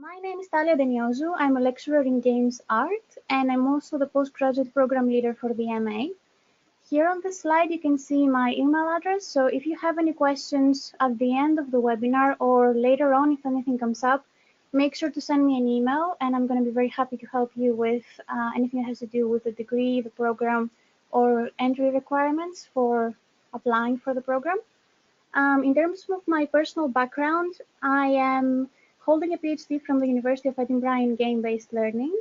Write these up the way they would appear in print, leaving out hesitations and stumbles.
My name is Talia Deniozu. I'm a lecturer in games art, and I'm also the postgraduate program leader for the MA. Here on this slide, you can see my email address. So if you have any questions at the end of the webinar or later on, if anything comes up, make sure to send me an email, and I'm going to be very happy to help you with anything that has to do with the degree, the program, or entry requirements for applying for the program. In terms of my personal background, I am holding a PhD from the University of Edinburgh in game-based learning,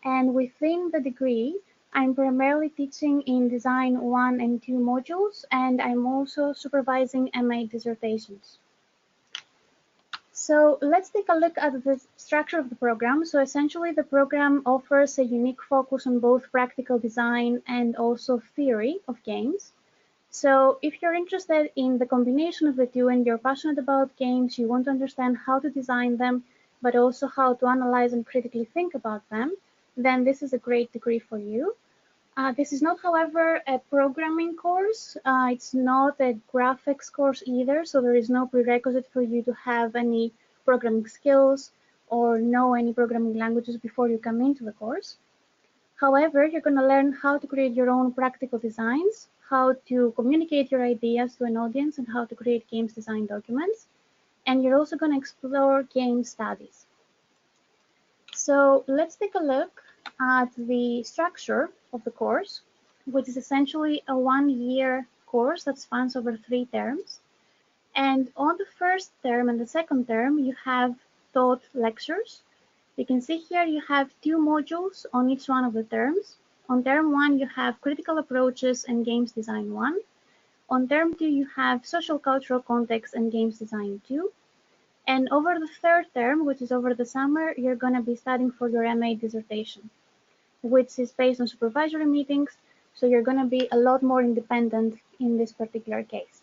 and within the degree, I'm primarily teaching in Design 1 and 2 modules, and I'm also supervising MA dissertations. So let's take a look at the structure of the program. So essentially, the program offers a unique focus on both practical design and also theory of games. So if you're interested in the combination of the two and you're passionate about games, you want to understand how to design them, but also how to analyze and critically think about them, then this is a great degree for you. This is not, however, a programming course. It's not a graphics course either, so there is no prerequisite for you to have any programming skills or know any programming languages before you come into the course. However, you're going to learn how to create your own practical designs, how to communicate your ideas to an audience, and how to create games design documents. And you're also going to explore game studies. So let's take a look at the structure of the course, which is essentially a one-year course that spans over 3 terms. And on the first term and the second term, you have taught lectures. You can see here you have 2 modules on each one of the terms. On term 1, you have Critical Approaches and Games Design 1. On term 2, you have Socio-Cultural Context and Games Design 2. And over the third term, which is over the summer, you're going to be studying for your MA dissertation, which is based on supervisory meetings, so you're going to be a lot more independent in this particular case.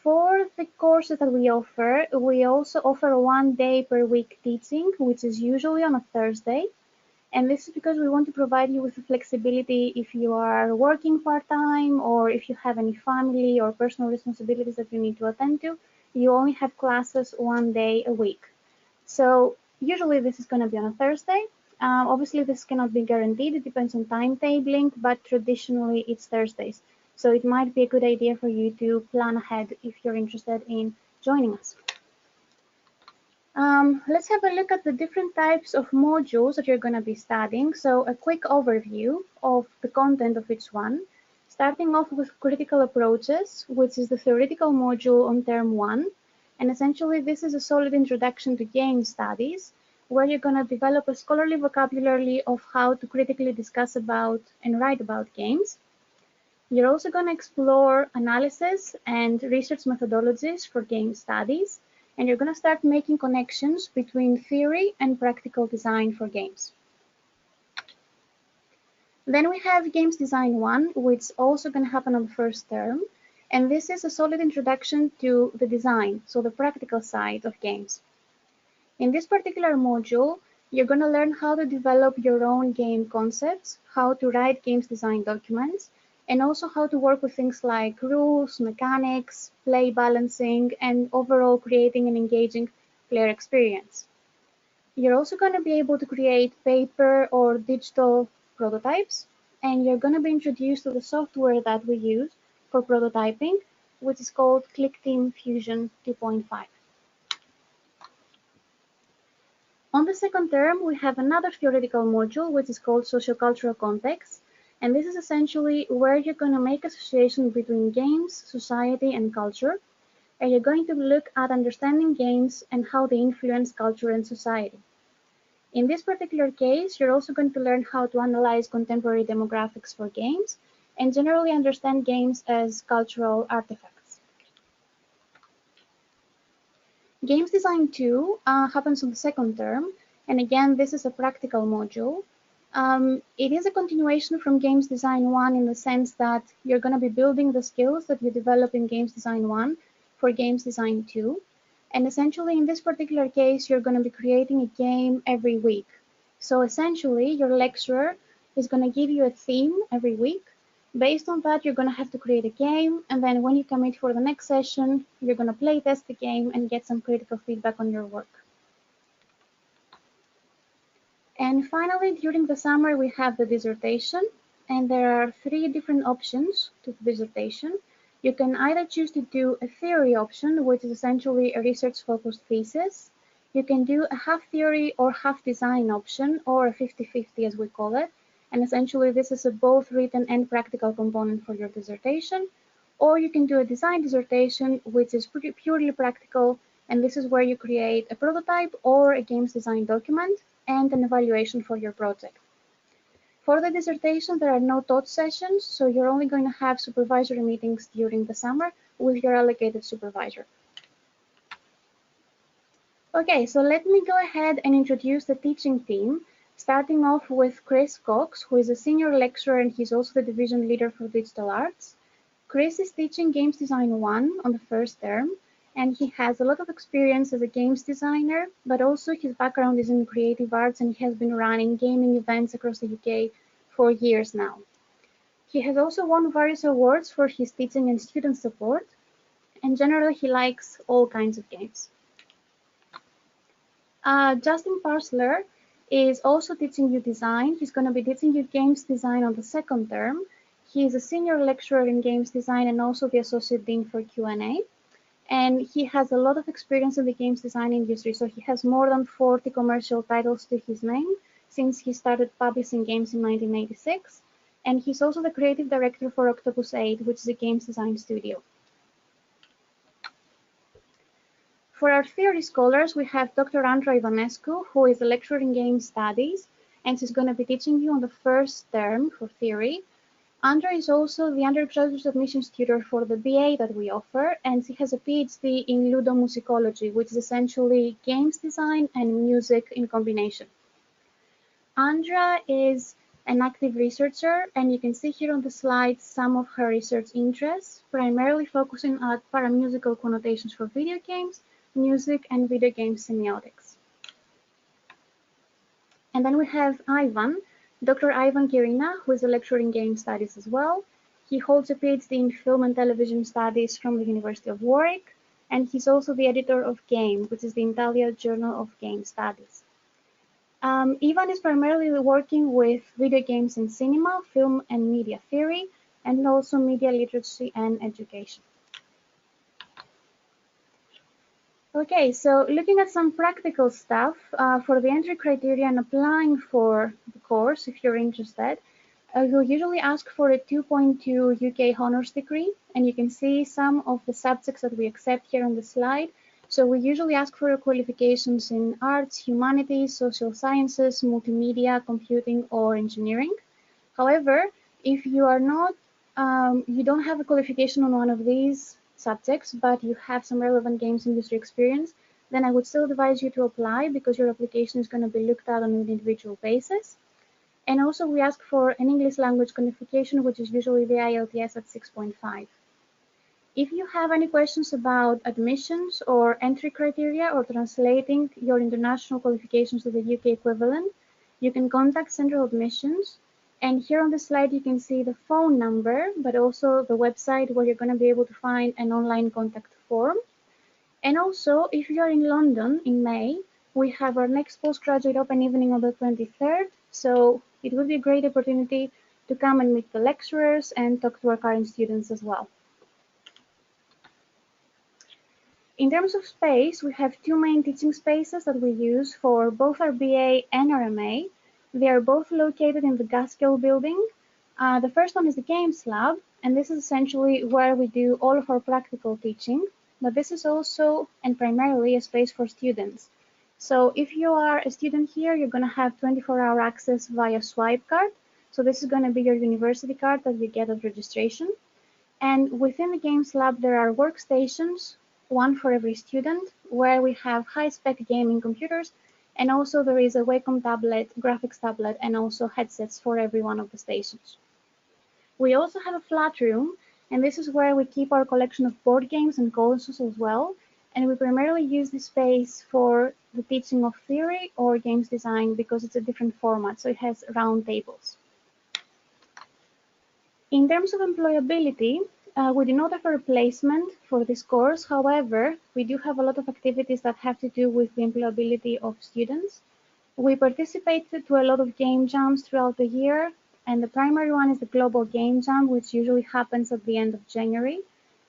For the courses that we also offer 1 day per week teaching, which is usually on a Thursday. And this is because we want to provide you with the flexibility if you are working part-time or if you have any family or personal responsibilities that you need to attend to, you only have classes 1 day a week. So usually this is going to be on a Thursday. Obviously, this cannot be guaranteed. It depends on timetabling, but traditionally it's Thursdays. So it might be a good idea for you to plan ahead if you're interested in joining us. Let's have a look at the different types of modules that you're going to be studying. So a quick overview of the content of each one, starting off with Critical Approaches, which is the theoretical module on term 1. And essentially, this is a solid introduction to game studies, where you're going to develop a scholarly vocabulary of how to critically discuss about and write about games. You're also going to explore analysis and research methodologies for game studies, and you're going to start making connections between theory and practical design for games. Then we have Games Design 1, which is also going to happen on the first term, and this is a solid introduction to the design, so the practical side of games. In this particular module, you're going to learn how to develop your own game concepts, how to write games design documents, and also how to work with things like rules, mechanics, play balancing, and overall creating an engaging player experience. You're also going to be able to create paper or digital prototypes, and you're going to be introduced to the software that we use for prototyping, which is called Clickteam Fusion 2.5. On the second term, we have another theoretical module, which is called Socio-Cultural Context. And this is essentially where you're going to make association between games, society, and culture. And you're going to look at understanding games and how they influence culture and society. In this particular case, you're also going to learn how to analyze contemporary demographics for games and generally understand games as cultural artifacts. Games Design 2 happens on the second term. And again, this is a practical module. It is a continuation from Games Design 1 in the sense that you're going to be building the skills that you develop in Games Design 1 for Games Design 2. And essentially, in this particular case, you're going to be creating a game every week. So essentially, your lecturer is going to give you a theme every week. Based on that, you're going to have to create a game. And then when you commit for the next session, you're going to play test the game and get some critical feedback on your work. And finally, during the summer, we have the dissertation, and there are three different options to the dissertation. You can either choose to do a theory option, which is essentially a research-focused thesis. You can do a half theory or half design option, or a 50-50 as we call it. And essentially, this is a both written and practical component for your dissertation. Or you can do a design dissertation, which is pretty purely practical, and this is where you create a prototype or a games design document and an evaluation for your project. For the dissertation, there are no taught sessions, so you're only going to have supervisory meetings during the summer with your allocated supervisor. Okay, so let me go ahead and introduce the teaching team, starting off with Chris Cox, who is a senior lecturer and he's also the division leader for digital arts. Chris is teaching Games Design 1 on the first term, and he has a lot of experience as a games designer, but also his background is in creative arts and he has been running gaming events across the UK for years now. He has also won various awards for his teaching and student support, and generally he likes all kinds of games. Justin Parsler is also teaching you design. He's going to be teaching you games design on the second term. He is a senior lecturer in games design and also the associate dean for Q&A. And he has a lot of experience in the games design industry, so he has more than 40 commercial titles to his name since he started publishing games in 1986. And he's also the creative director for Octopus 8, which is a games design studio. For our theory scholars, we have Dr. Andra Ivanescu, who is a lecturer in game studies, and she's going to be teaching you on the first term for theory. Andra is also the undergraduate admissions tutor for the BA that we offer, and she has a PhD in ludomusicology, which is essentially games design and music in combination. Andra is an active researcher, and you can see here on the slide some of her research interests, primarily focusing on paramusical connotations for video games, music, and video game semiotics. And then we have Ivan, Dr. Ivan Kirina, who is a lecturer in game studies as well. He holds a PhD in film and television studies from the University of Warwick, and he's also the editor of Game, which is the Italian Journal of Game Studies. Ivan is primarily working with video games and cinema, film and media theory, and also media literacy and education. Okay, so looking at some practical stuff for the entry criteria and applying for the course, if you're interested, you'll usually ask for a 2.2 UK honours degree, and you can see some of the subjects that we accept here on the slide. So we usually ask for your qualifications in arts, humanities, social sciences, multimedia, computing, or engineering. However, if you are not, you don't have a qualification on one of these subjects, but you have some relevant games industry experience, then I would still advise you to apply because your application is going to be looked at on an individual basis. And also we ask for an English language qualification, which is usually the IELTS at 6.5. If you have any questions about admissions or entry criteria or translating your international qualifications to the UK equivalent, you can contact Central Admissions. And here on the slide, you can see the phone number, but also the website where you're going to be able to find an online contact form. And also, if you're in London in May, we have our next postgraduate open evening on the 23rd. So it would be a great opportunity to come and meet the lecturers and talk to our current students as well. In terms of space, we have two main teaching spaces that we use for both our BA and our MA. They are both located in the Gaskell building. The first one is the Games Lab, and this is essentially where we do all of our practical teaching, but this is also and primarily a space for students. So if you are a student here, you're going to have 24-hour access via swipe card. So this is going to be your university card that you get at registration. And within the Games Lab, there are workstations, one for every student, where we have high-spec gaming computers, and also there is a Wacom tablet, graphics tablet, and also headsets for every one of the stations. We also have a flat room, and this is where we keep our collection of board games and consoles as well. And we primarily use this space for the teaching of theory or games design because it's a different format, so it has round tables. In terms of employability, we do not offer a placement for this course. However, we do have a lot of activities that have to do with the employability of students. We participate to a lot of game jams throughout the year, and the primary one is the Global Game Jam, which usually happens at the end of January.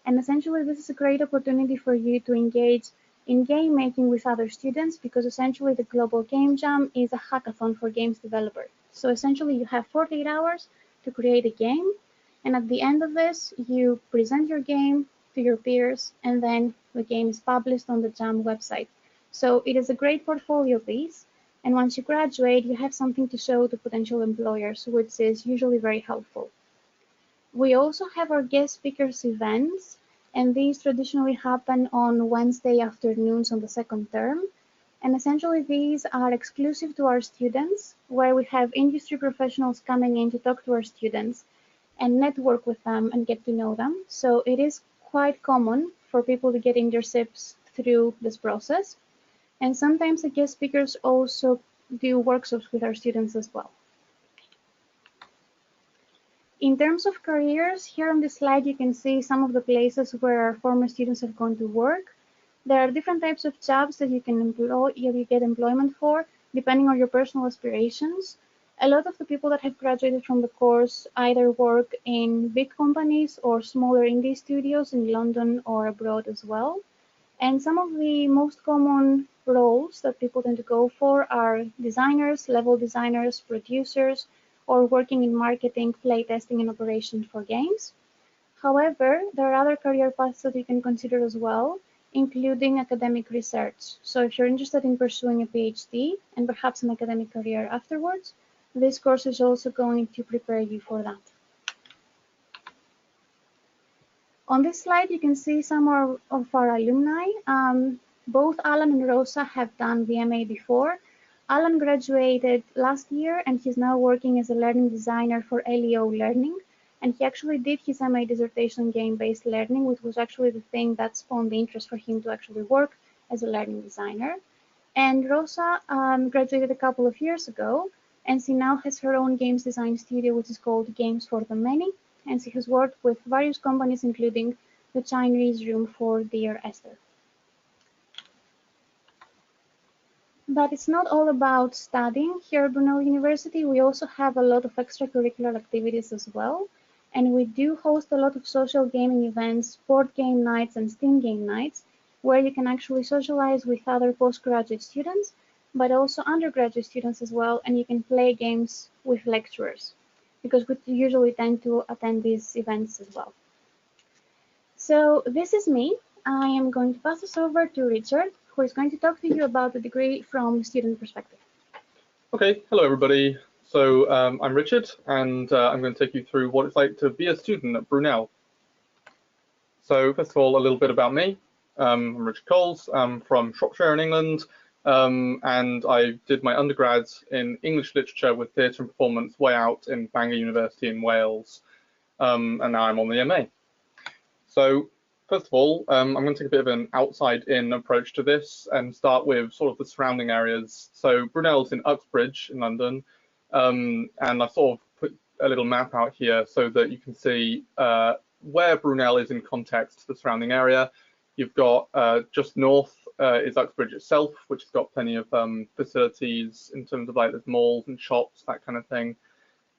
And essentially, this is a great opportunity for you to engage in game making with other students, because essentially the Global Game Jam is a hackathon for games developers. So essentially, you have 48 hours to create a game, and at the end of this, you present your game to your peers, and then the game is published on the Jam website. So it is a great portfolio piece, and once you graduate, you have something to show to potential employers, which is usually very helpful. We also have our guest speakers events, and these traditionally happen on Wednesday afternoons on the second term. And essentially, these are exclusive to our students, where we have industry professionals coming in to talk to our students and network with them and get to know them. So it is quite common for people to get internships through this process. And sometimes the guest speakers also do workshops with our students as well. In terms of careers, here on this slide you can see some of the places where our former students have gone to work. There are different types of jobs that you get employment for, depending on your personal aspirations. A lot of the people that have graduated from the course either work in big companies or smaller indie studios in London or abroad as well. And some of the most common roles that people tend to go for are designers, level designers, producers, or working in marketing, playtesting, and operation for games. However, there are other career paths that you can consider as well, including academic research. So if you're interested in pursuing a PhD and perhaps an academic career afterwards, this course is also going to prepare you for that. On this slide, you can see some of our alumni. Both Alan and Rosa have done the MA before. Alan graduated last year, and he's now working as a learning designer for LEO Learning. And he actually did his MA dissertation game-based learning, which was actually the thing that spawned the interest for him to actually work as a learning designer. And Rosa graduated a couple of years ago, and she now has her own games design studio, which is called Games for the Many. And she has worked with various companies, including the Chinese room for Dear Esther. But it's not all about studying. Here at Brunel University, we also have a lot of extracurricular activities as well. And we do host a lot of social gaming events, board game nights, and Steam game nights, where you can actually socialize with other postgraduate students, but also undergraduate students as well, and you can play games with lecturers, because we usually tend to attend these events as well. So this is me. I am going to pass this over to Richard, who is going to talk to you about the degree from student perspective. Okay, hello everybody. So I'm Richard, and I'm going to take you through what it's like to be a student at Brunel. So first of all, a little bit about me. I'm Richard Coles. I'm from Shropshire in England, and I did my undergrads in English literature with theatre and performance way out in Bangor University in Wales, and now I'm on the MA. So first of all, I'm going to take a bit of an outside-in approach to this and start with sort of the surrounding areas. So Brunel's in Uxbridge in London, and I sort of put a little map out here so that you can see where Brunel is in context to the surrounding area. You've got just north is Uxbridge itself, which has got plenty of facilities in terms of like there's malls and shops, that kind of thing.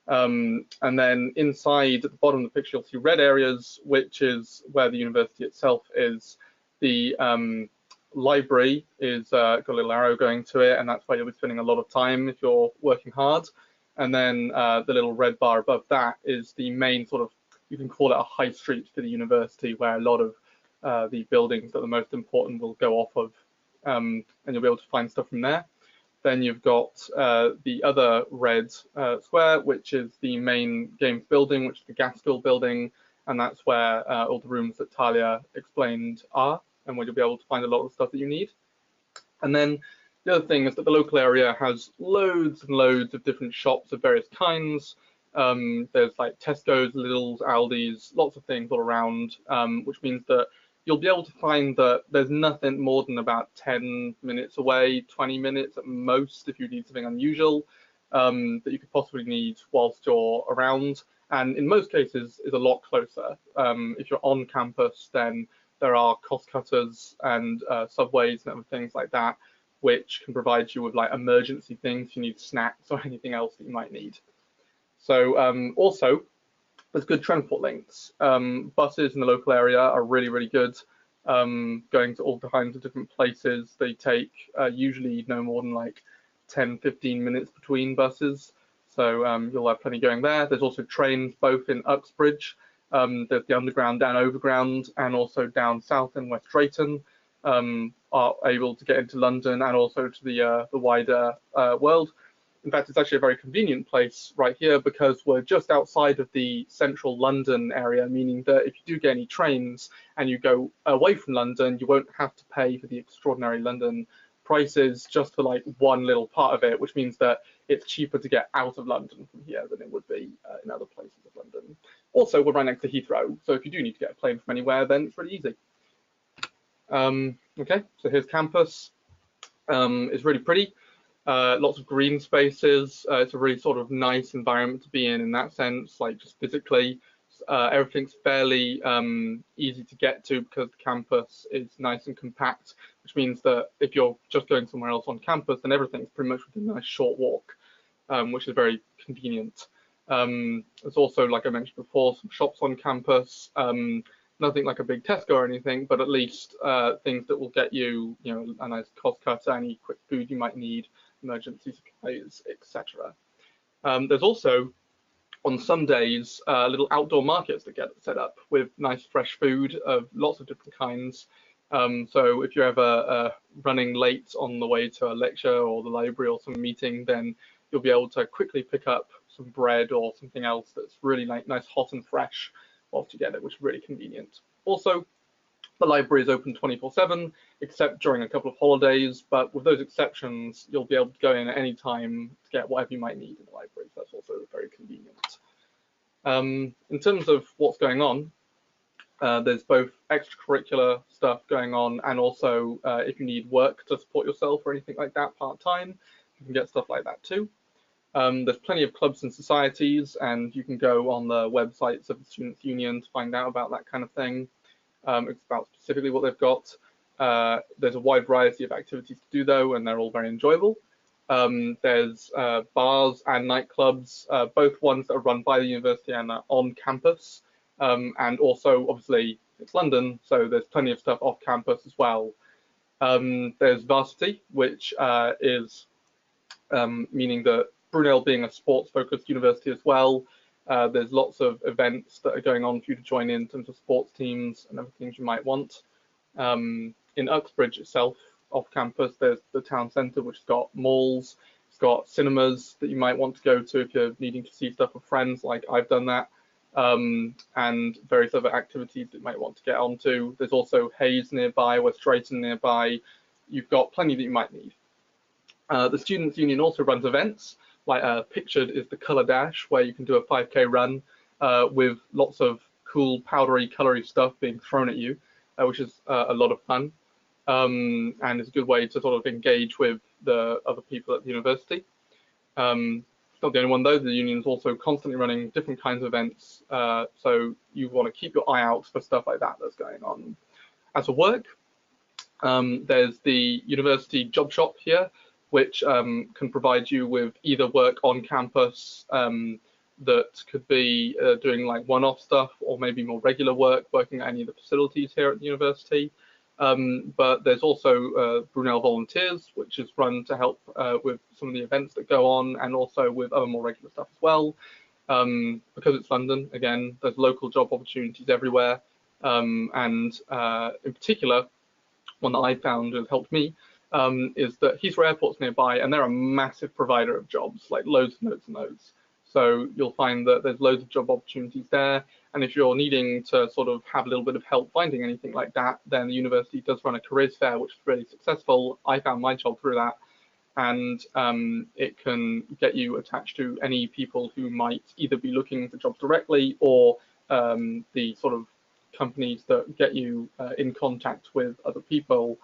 And then inside at the bottom of the picture, you'll see red areas, which is where the university itself is. The library is got a little arrow going to it, and that's where you'll be spending a lot of time if you're working hard. And then the little red bar above that is the main sort of, you can call it a high street for the university, where a lot of the buildings that are the most important will go off of, and you'll be able to find stuff from there. Then you've got the other red square, which is the main games building, which is the Gaskell building, and that's where all the rooms that Talia explained are, and where you'll be able to find a lot of the stuff that you need. And then the other thing is that the local area has loads and loads of different shops of various kinds. There's like Tesco's, Lidl's, Aldi's, lots of things all around, which means that you'll be able to find that there's nothing more than about 10 minutes away, 20 minutes at most, if you need something unusual that you could possibly need whilst you're around. And in most cases, is a lot closer. If you're on campus, then there are cost cutters and subways and other things like that which can provide you with like emergency things, you need snacks or anything else that you might need. So also, there's good transport links. Buses in the local area are really, really good. Going to all kinds of different places. They take usually no more than like 10, 15 minutes between buses. So you'll have plenty going there. There's also trains both in Uxbridge. There's the underground down overground, and also down south in West Drayton are able to get into London and also to the wider world. In fact, it's actually a very convenient place right here because we're just outside of the central London area, meaning that if you do get any trains and you go away from London, you won't have to pay for the extraordinary London prices just for like one little part of it, which means that it's cheaper to get out of London from here than it would be in other places of London. Also, we're right next to Heathrow, so if you do need to get a plane from anywhere, then it's really easy. Okay, so here's campus. It's really pretty. Lots of green spaces. It's a really sort of nice environment to be in that sense, like just physically. Everything's fairly easy to get to because the campus is nice and compact, which means that if you're just going somewhere else on campus, then everything's pretty much within a nice short walk, which is very convenient. There's also, like I mentioned before, some shops on campus. Nothing like a big Tesco or anything, but at least things that will get you, a nice cost cutter, any quick food you might need, emergency supplies, etc. There's also, on some days, little outdoor markets that get set up with nice fresh food of lots of different kinds. So if you're ever running late on the way to a lecture or the library or some meeting, then you'll be able to quickly pick up some bread or something else that's really nice, hot and fresh whilst you get it, which is really convenient. Also, the library is open 24/7, except during a couple of holidays, but with those exceptions, you'll be able to go in at any time to get whatever you might need in the library. So that's also very convenient. In terms of what's going on, there's both extracurricular stuff going on, and also if you need work to support yourself or anything like that part-time, you can get stuff like that too. There's plenty of clubs and societies, and you can go on the websites of the Students' Union to find out about that kind of thing. It's about specifically what they've got. There's a wide variety of activities to do, though, and they're all very enjoyable. There's bars and nightclubs, both ones that are run by the university and are on campus. And also, obviously, it's London, so there's plenty of stuff off campus as well. There's varsity, which is meaning that Brunel being a sports-focused university as well, there's lots of events that are going on for you to join in terms of sports teams and everything you might want. In Uxbridge itself, off campus, there's the town centre, which has got malls, it's got cinemas that you might want to go to if you're needing to see stuff with friends, like I've done that, and various other activities that you might want to get onto. There's also Hayes nearby, West Drayton nearby. You've got plenty that you might need. The Students' Union also runs events, like pictured is the Colour Dash, where you can do a 5K run with lots of cool powdery, colory stuff being thrown at you, which is a lot of fun. And it's a good way to sort of engage with the other people at the university. It's not the only one though, the union's also constantly running different kinds of events, so you want to keep your eye out for stuff like that that's going on. As for work, there's the university job shop here, which can provide you with either work on campus that could be doing like one-off stuff, or maybe more regular work working at any of the facilities here at the university. But there's also Brunel Volunteers, which is run to help with some of the events that go on, and also with other more regular stuff as well. Because it's London, again, there's local job opportunities everywhere. And in particular, one that I found has helped me is that Heathrow Airport's nearby, and they're a massive provider of jobs, like loads and loads and loads. So you'll find that there's loads of job opportunities there. And if you're needing to sort of have a little bit of help finding anything like that, then the university does run a careers fair, which is really successful. I found my job through that. And it can get you attached to any people who might either be looking for jobs directly, or the sort of companies that get you in contact with other people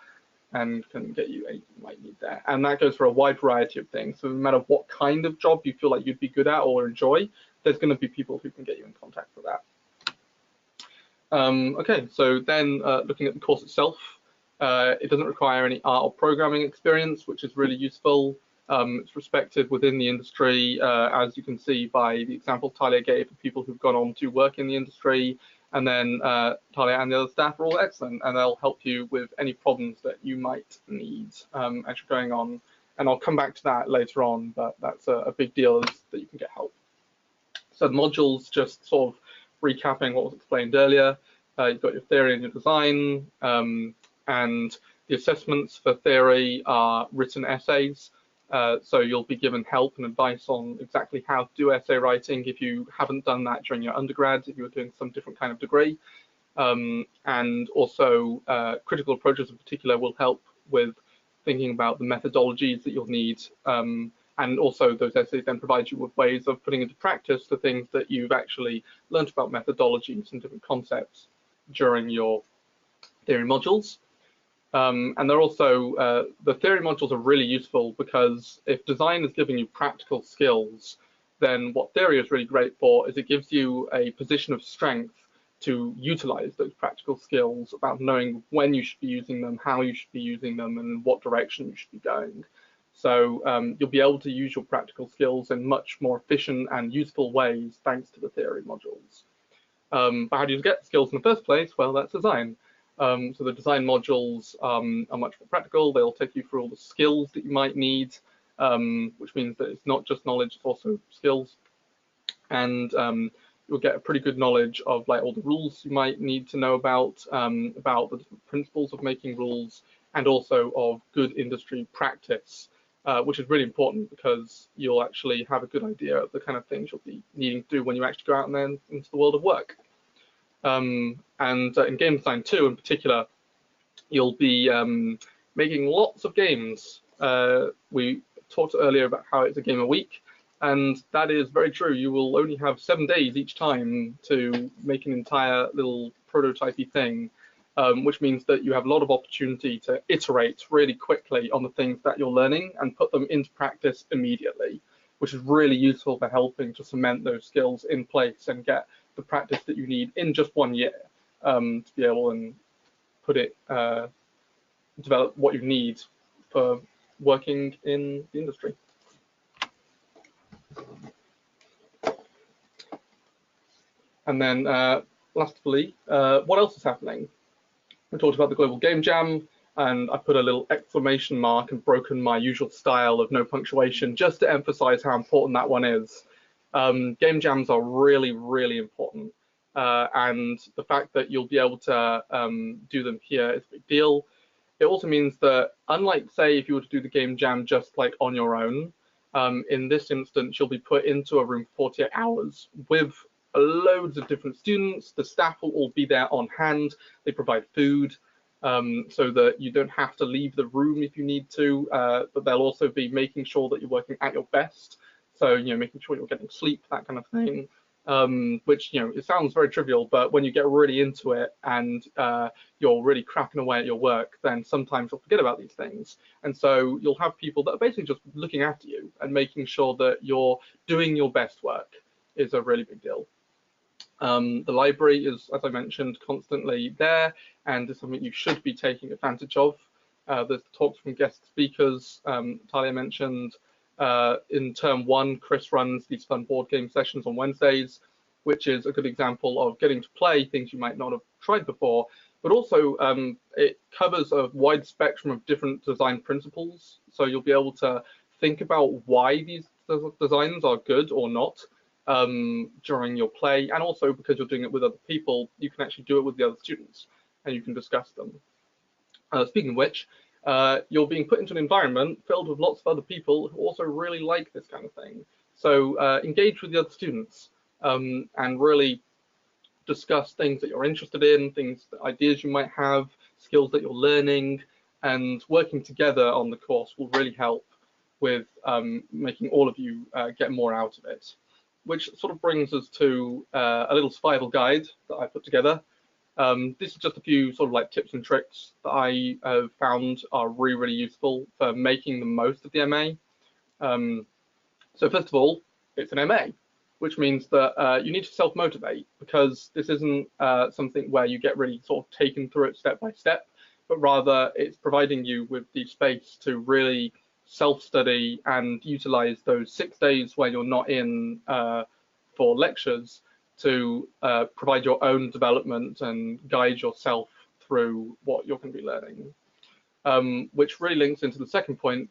and can get you anything you might need there. And that goes for a wide variety of things. So no matter what kind of job you feel like you'd be good at or enjoy, there's going to be people who can get you in contact for that. Okay, so then looking at the course itself, It doesn't require any art or programming experience, which is really useful. It's respected within the industry, as you can see by the example Talia gave of people who've gone on to work in the industry. And then Talia and the other staff are all excellent, and they'll help you with any problems that you might need as you're going on. And I'll come back to that later on, but that's a big deal, is that you can get help. So the modules, just sort of recapping what was explained earlier. You've got your theory and your design, and the assessments for theory are written essays. So you'll be given help and advice on exactly how to do essay writing if you haven't done that during your undergrad, if you were doing some different kind of degree. And also critical approaches in particular will help with thinking about the methodologies that you'll need. And also those essays then provide you with ways of putting into practice the things that you've actually learned about methodologies and different concepts during your theory modules. And they're also, the theory modules are really useful because if design is giving you practical skills, then what theory is really great for is it gives you a position of strength to utilize those practical skills, about knowing when you should be using them, how you should be using them, and what direction you should be going. So you'll be able to use your practical skills in much more efficient and useful ways thanks to the theory modules. But how do you get skills in the first place? Well, that's design. So the design modules are much more practical. They'll take you through all the skills that you might need, which means that it's not just knowledge, it's also skills. And you'll get a pretty good knowledge of like all the rules you might need to know about the different principles of making rules, and also of good industry practice, which is really important because you'll actually have a good idea of the kind of things you'll be needing to do when you actually go out and then into the world of work. And in game design too, in particular, you'll be making lots of games. We talked earlier about how it's a game a week, and that is very true. You will only have 7 days each time to make an entire little prototypey thing, which means that you have a lot of opportunity to iterate really quickly on the things that you're learning and put them into practice immediately, which is really useful for helping to cement those skills in place and get the practice that you need in just 1 year to be able and put it, develop what you need for working in the industry. And then lastly, what else is happening? We talked about the Global Game Jam, and I put a little exclamation mark and broken my usual style of no punctuation just to emphasize how important that one is. Game jams are really, really important. And the fact that you'll be able to do them here is a big deal. It also means that, unlike, say, if you were to do the game jam just like on your own, in this instance, you'll be put into a room for 48 hours with loads of different students. The staff will all be there on hand. They provide food so that you don't have to leave the room if you need to, but they'll also be making sure that you're working at your best. So, you know, making sure you're getting sleep, that kind of thing. Which, you know, it sounds very trivial, but when you get really into it and you're really cracking away at your work, then sometimes you'll forget about these things. And so you'll have people that are basically just looking after you and making sure that you're doing your best work is a really big deal. The library is, as I mentioned, constantly there, and is something you should be taking advantage of. There's talks from guest speakers. Talia mentioned in term 1, Chris runs these fun board game sessions on Wednesdays, which is a good example of getting to play things you might not have tried before, but also it covers a wide spectrum of different design principles. So you'll be able to think about why these designs are good or not during your play, and also because you're doing it with other people, you can actually do it with the other students and you can discuss them. Speaking of which, you're being put into an environment filled with lots of other people who also really like this kind of thing. So engage with the other students and really discuss things that you're interested in, ideas you might have, skills that you're learning, and working together on the course will really help with making all of you get more out of it. Which sort of brings us to a little survival guide that I put together. This is just a few sort of like tips and tricks that I have found are really, really useful for making the most of the MA. So first of all, it's an MA, which means that you need to self-motivate, because this isn't something where you get really sort of taken through it step by step. but rather it's providing you with the space to really self-study and utilize those 6 days where you're not in for lectures to provide your own development and guide yourself through what you're going to be learning, which really links into the second point,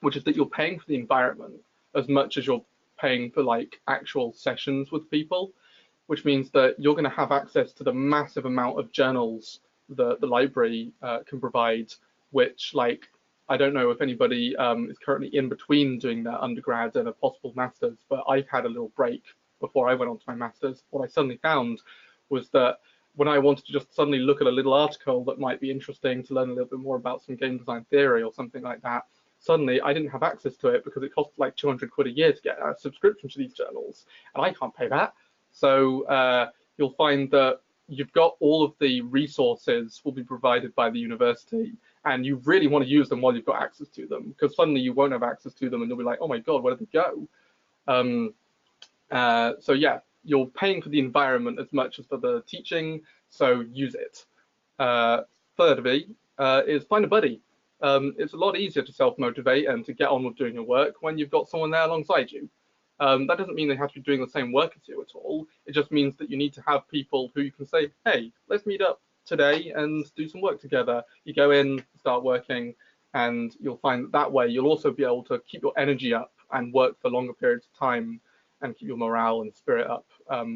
which is that you're paying for the environment as much as you're paying for like actual sessions with people, which means that you're going to have access to the massive amount of journals that the library can provide, which, like, I don't know if anybody is currently in between doing their undergrad and a possible master's, but I've had a little break before I went on to my master's. What I suddenly found was that when I wanted to just suddenly look at a little article that might be interesting to learn a little bit more about some game design theory or something like that, suddenly I didn't have access to it because it costs like 200 quid a year to get a subscription to these journals, and I can't pay that. So you'll find that you've got all of the resources will be provided by the university, and you really want to use them while you've got access to them, because suddenly you won't have access to them and you'll be like, oh my God, where did they go? So yeah, you're paying for the environment as much as for the teaching, so use it. Thirdly, is find a buddy. It's a lot easier to self-motivate and to get on with doing your work when you've got someone there alongside you. That doesn't mean they have to be doing the same work as you at all. It just means that you need to have people who you can say, hey, let's meet up today and do some work together. You go in, start working, and you'll find that way you'll also be able to keep your energy up and work for longer periods of time and keep your morale and spirit up,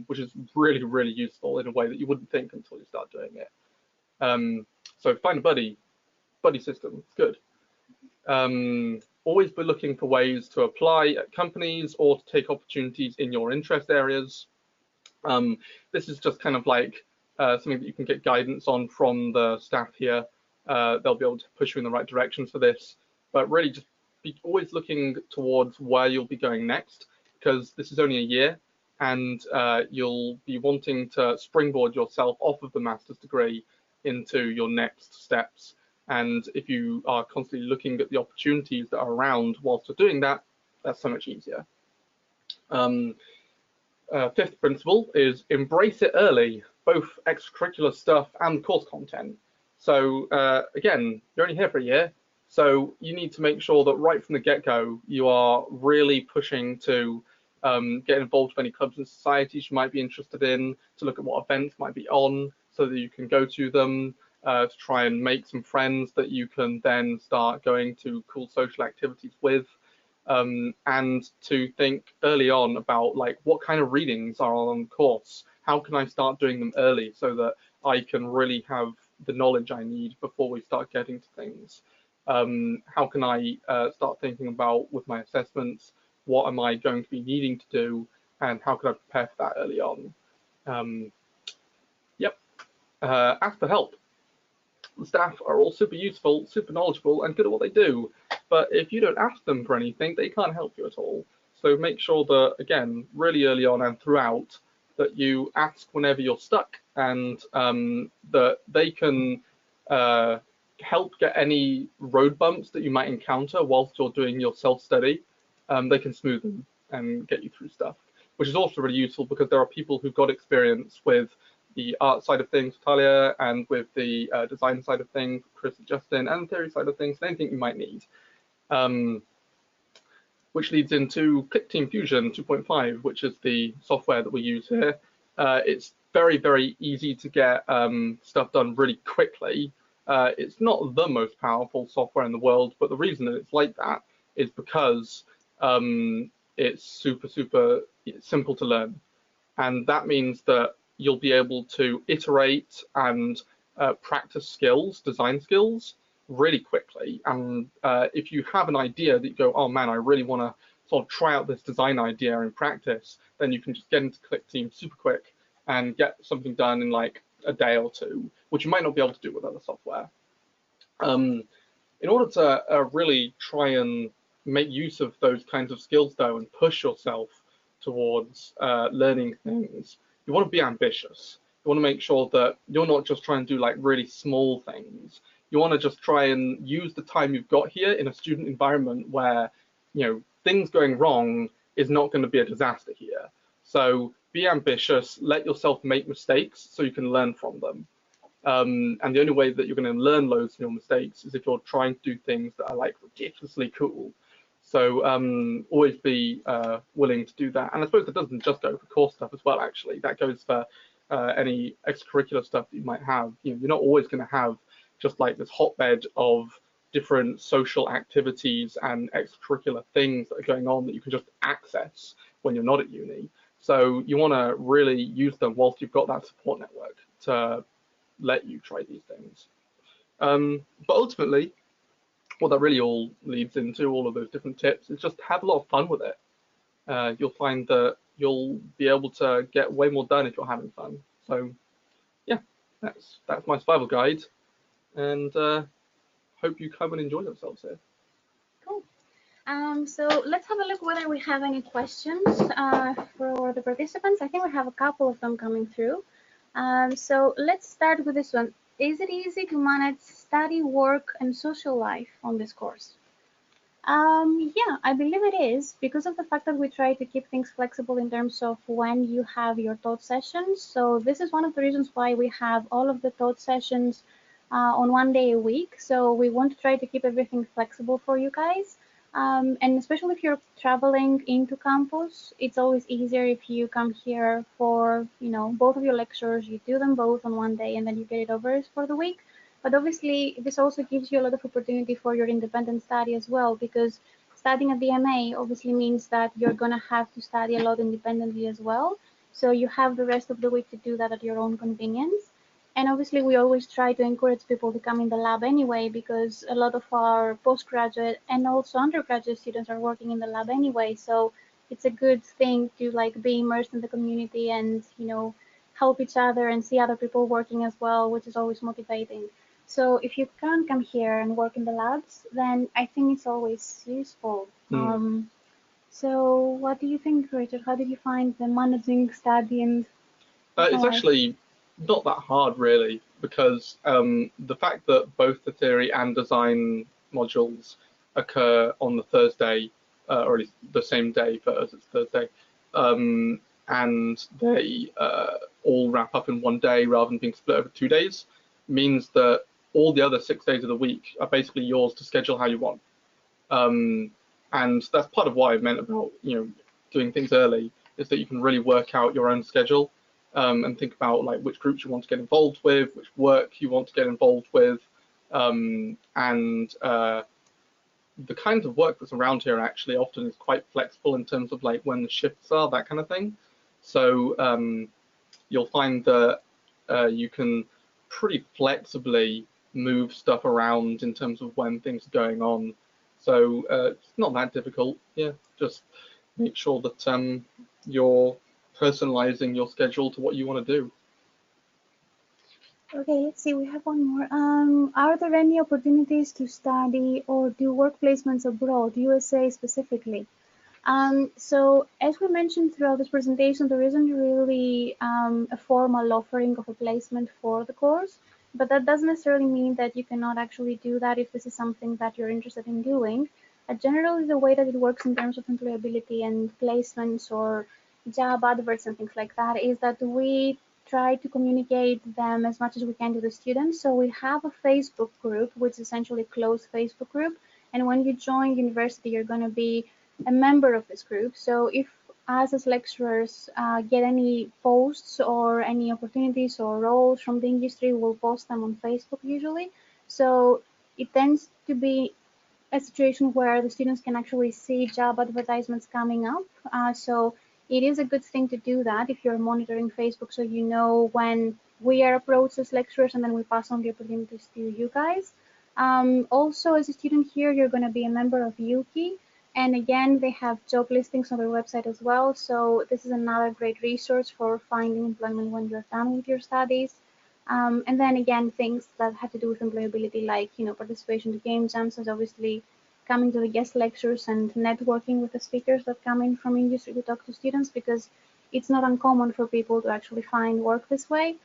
which is really, really useful in a way that you wouldn't think until you start doing it. So find a buddy system, it's good. Always be looking for ways to apply at companies or to take opportunities in your interest areas. This is just kind of like something that you can get guidance on from the staff here. They'll be able to push you in the right direction for this, but really just be always looking towards where you'll be going next, because this is only a year and you'll be wanting to springboard yourself off of the master's degree into your next steps. And if you are constantly looking at the opportunities that are around whilst you're doing that, that's so much easier. Fifth principle is embrace it early, both extracurricular stuff and course content. So again, you're only here for a year, so you need to make sure that right from the get-go, you are really pushing to get involved with any clubs and societies you might be interested in, to look at what events might be on so that you can go to them, to try and make some friends that you can then start going to cool social activities with, and to think early on about like what kind of readings are on the course. How can I start doing them early so that I can really have the knowledge I need before we start getting to things? How can I start thinking about with my assessments, what am I going to be needing to do, and how can I prepare for that early on? Ask for help. The staff are all super useful, super knowledgeable, and good at what they do. But if you don't ask them for anything, they can't help you at all. So make sure that, again, really early on and throughout, that you ask whenever you're stuck, and that they can help get any road bumps that you might encounter whilst you're doing your self-study. They can smooth them and get you through stuff, which is also really useful because there are people who've got experience with the art side of things, Talia, and with the design side of things, Chris and Justin, and the theory side of things, anything you might need. Which leads into Clickteam Fusion 2.5, which is the software that we use here. It's very, very easy to get stuff done really quickly. It's not the most powerful software in the world, but the reason that it's like that is because it's super, super simple to learn. And that means that you'll be able to iterate and practice skills, design skills, really quickly. And if you have an idea that you go, oh man, I really want to sort of try out this design idea in practice, then you can just get into Clickteam super quick and get something done in like a day or two, which you might not be able to do with other software. In order to really try and make use of those kinds of skills though, and push yourself towards learning things, you want to be ambitious. You want to make sure that you're not just trying to do like really small things. You want to just try and use the time you've got here in a student environment where, you know, things going wrong is not going to be a disaster here. So be ambitious, let yourself make mistakes so you can learn from them. And the only way that you're going to learn loads from your mistakes is if you're trying to do things that are like ridiculously cool. So always be willing to do that. And I suppose that doesn't just go for course stuff as well, actually. That goes for any extracurricular stuff that you might have. You know, you're not always going to have just like this hotbed of different social activities and extracurricular things that are going on that you can just access when you're not at uni. So you want to really use them whilst you've got that support network to let you try these things. But ultimately, what that really all leads into, all of those different tips, is just have a lot of fun with it. You'll find that you'll be able to get way more done if you're having fun. So yeah, that's my survival guide, and hope you come and enjoy yourselves here. Cool. So let's have a look whether we have any questions for the participants. I think we have a couple of them coming through. So let's start with this one. Is it easy to manage study, work, and social life on this course? Yeah, I believe it is, because of the fact that we try to keep things flexible in terms of when you have your thought sessions. So this is one of the reasons why we have all of the thought sessions on 1 day a week. So we want to try to keep everything flexible for you guys. And especially if you're traveling into campus, it's always easier if you come here for, both of your lectures, you do them both on 1 day and then you get it over for the week. But obviously, this also gives you a lot of opportunity for your independent study as well, because studying at the MA obviously means that you're going to have to study a lot independently as well. So you have the rest of the week to do that at your own convenience. And obviously, we always try to encourage people to come in the lab anyway, because a lot of our postgraduate and also undergraduate students are working in the lab anyway. So it's a good thing to like be immersed in the community and, help each other and see other people working as well, which is always motivating. So if you can't come here and work in the labs, then I think it's always useful. So what do you think, Richard? How did you find the managing study and It's actually not that hard, really, because the fact that both the theory and design modules occur on the Thursday, or at least the same day for us, it's Thursday, and they all wrap up in 1 day rather than being split over 2 days, means that all the other 6 days of the week are basically yours to schedule how you want. And that's part of what I meant about doing things early, is that you can really work out your own schedule. And think about like which groups you want to get involved with, which work you want to get involved with, and the kinds of work that's around here actually often is quite flexible in terms of like when the shifts are, that kind of thing. So you'll find that you can pretty flexibly move stuff around in terms of when things are going on. So it's not that difficult. Yeah, just make sure that you're personalizing your schedule to what you want to do. Okay, let's see, we have one more. Are there any opportunities to study or do work placements abroad, USA specifically? So as we mentioned throughout this presentation, there isn't really a formal offering of a placement for the course, but that doesn't necessarily mean that you cannot actually do that if this is something that you're interested in doing. Generally, the way that it works in terms of employability and placements or job adverts and things like that is that we try to communicate them as much as we can to the students. So we have a Facebook group, which is essentially a closed Facebook group. And when you join university, you're going to be a member of this group. So if us as lecturers get any posts or any opportunities or roles from the industry, we'll post them on Facebook usually. So it tends to be a situation where the students can actually see job advertisements coming up. So it is a good thing to do that if you're monitoring Facebook, so you know when we are approached as lecturers and then we pass on the opportunities to you guys. Also, as a student here, you're going to be a member of Yuki. And again, they have job listings on their website as well. So this is another great resource for finding employment when you're done with your studies. And then again, things that have to do with employability, like participation to game jams, is obviously coming to the guest lectures and networking with the speakers that come in from industry to talk to students, because it's not uncommon for people to actually find work this way.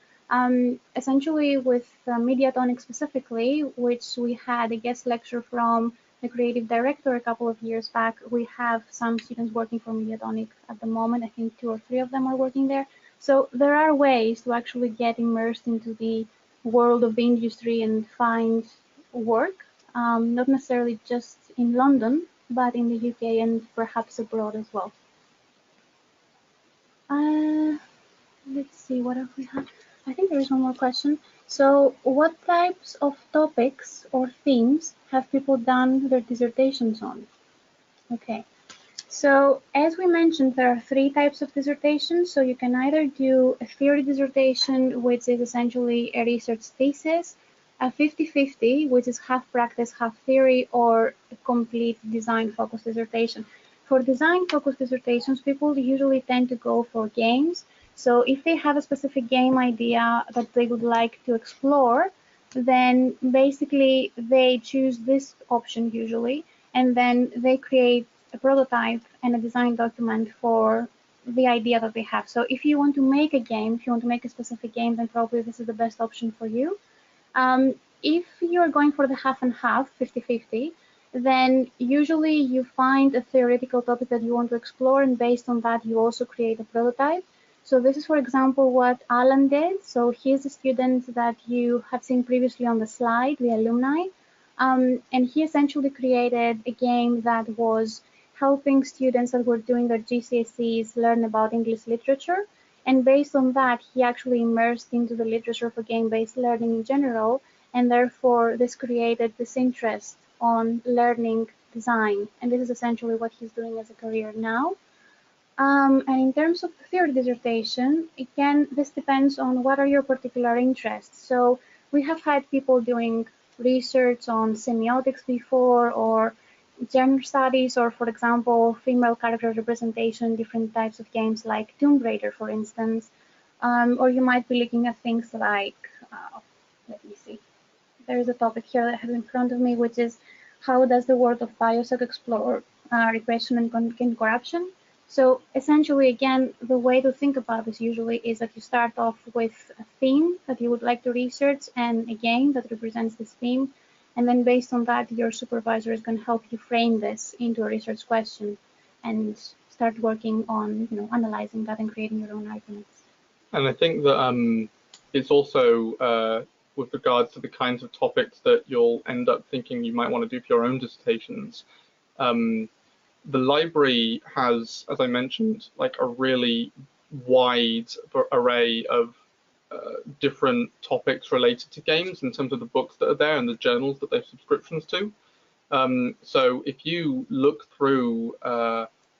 Essentially, with Mediatonic specifically, which we had a guest lecture from the creative director a couple of years back, we have some students working for Mediatonic at the moment. I think 2 or 3 of them are working there. So there are ways to actually get immersed into the world of the industry and find work, not necessarily just in London, but in the UK and perhaps abroad as well. Let's see, what have we had? I think there is one more question. So what types of topics or themes have people done their dissertations on? Okay. So as we mentioned, there are 3 types of dissertations. So you can either do a theory dissertation, which is essentially a research thesis, a 50-50, which is half practice, half theory, or a complete design-focused dissertation. For design-focused dissertations, people usually tend to go for games. So if they have a specific game idea that they would like to explore, then basically they choose this option usually, and then they create a prototype and a design document for the idea that they have. So if you want to make a game, if you want to make a specific game, then probably this is the best option for you. If you're going for the half and half, 50-50, then usually you find a theoretical topic that you want to explore, and based on that, you also create a prototype. So this is, for example, what Alan did. So he's a student that you have seen previously on the slide, the Alumni. And he essentially created a game that was helping students that were doing their GCSEs learn about English literature. And based on that, he actually immersed into the literature for game-based learning in general, and therefore this created this interest on learning design. And this is essentially what he's doing as a career now. And in terms of the theory dissertation, again, this depends on what are your particular interests. So we have had people doing research on semiotics before, or gender studies, or for example, female character representation, different types of games like Tomb Raider, for instance. Or you might be looking at things like, let me see, there is a topic here that I have in front of me, which is how does the world of Bioshock explore repression and corruption? So essentially, again, the way to think about this usually is that you start off with a theme that you would like to research and a game that represents this theme. And then based on that, your supervisor is going to help you frame this into a research question and start working on, analyzing that and creating your own arguments. And I think that it's also with regards to the kinds of topics that you'll end up thinking you might want to do for your own dissertations. The library has, as I mentioned, like a really wide array of different topics related to games in terms of the books that are there and the journals that they have subscriptions to. So if you look through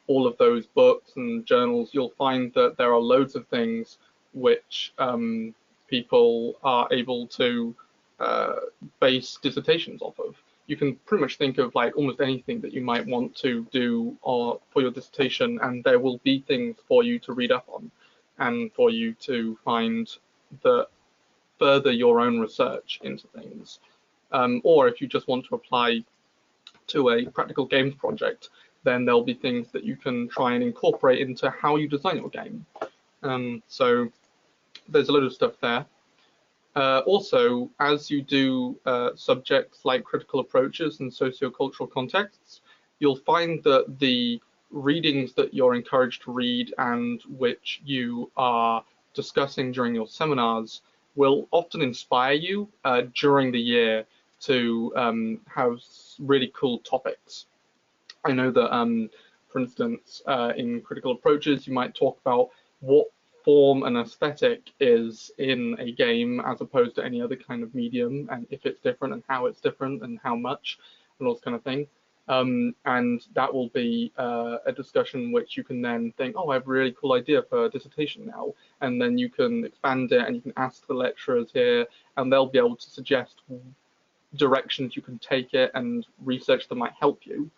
all of those books and journals, you'll find that there are loads of things which people are able to base dissertations off of. You can pretty much think of like almost anything that you might want to do for your dissertation, and there will be things for you to read up on and for you to find that further your own research into things. Or if you just want to apply to a practical games project, then there'll be things that you can try and incorporate into how you design your game. So there's a lot of stuff there. Also, as you do subjects like critical approaches and socio-cultural contexts, you'll find that the readings that you're encouraged to read and which you are discussing during your seminars will often inspire you during the year to have really cool topics. I know that, for instance, in critical approaches, you might talk about what form and aesthetic is in a game as opposed to any other kind of medium, and if it's different and how it's different and how much and all this kind of thing. And that will be a discussion which you can then think, oh, I have a really cool idea for a dissertation now, and then you can expand it and you can ask the lecturers here and they'll be able to suggest directions you can take it and research that might help you.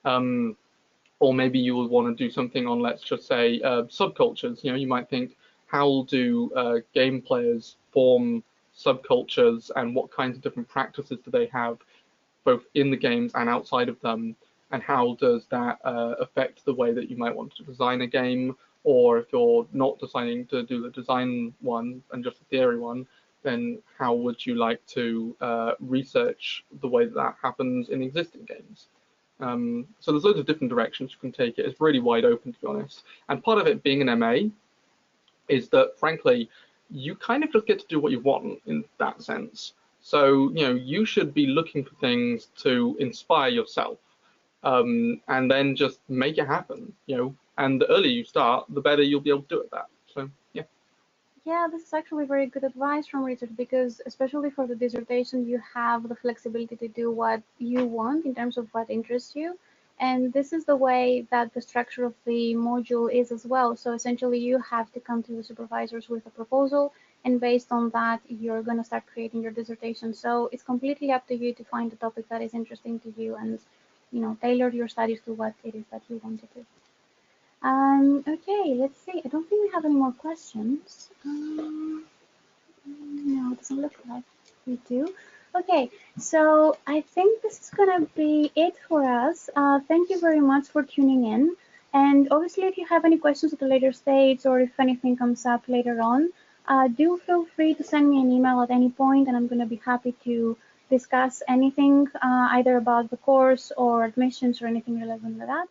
Or maybe you will want to do something on, let's just say, subcultures. You might think, how do game players form subcultures, and what kinds of different practices do they have, both in the games and outside of them, and how does that affect the way that you might want to design a game? Or if you're not deciding to do the design one and just the theory one, then how would you like to research the way that happens in existing games? So there's loads of different directions you can take it. It's really wide open, to be honest. And part of it being an MA is that, frankly, you kind of just get to do what you want in that sense. So, you should be looking for things to inspire yourself, and then just make it happen, and the earlier you start, the better you'll be able to do it at that. So, yeah. Yeah, this is actually very good advice from Richard, because especially for the dissertation, you have the flexibility to do what you want in terms of what interests you. And this is the way that the structure of the module is as well. So essentially, you have to come to the supervisors with a proposal, and based on that, you're going to start creating your dissertation. So it's completely up to you to find a topic that is interesting to you and, tailor your studies to what it is that you want to do. Okay, let's see. I don't think we have any more questions. No, it doesn't look like we do. Okay, so I think this is gonna be it for us. Thank you very much for tuning in. And obviously, if you have any questions at a later stage, or if anything comes up later on, do feel free to send me an email at any point, and I'm gonna be happy to discuss anything, either about the course or admissions or anything relevant to that.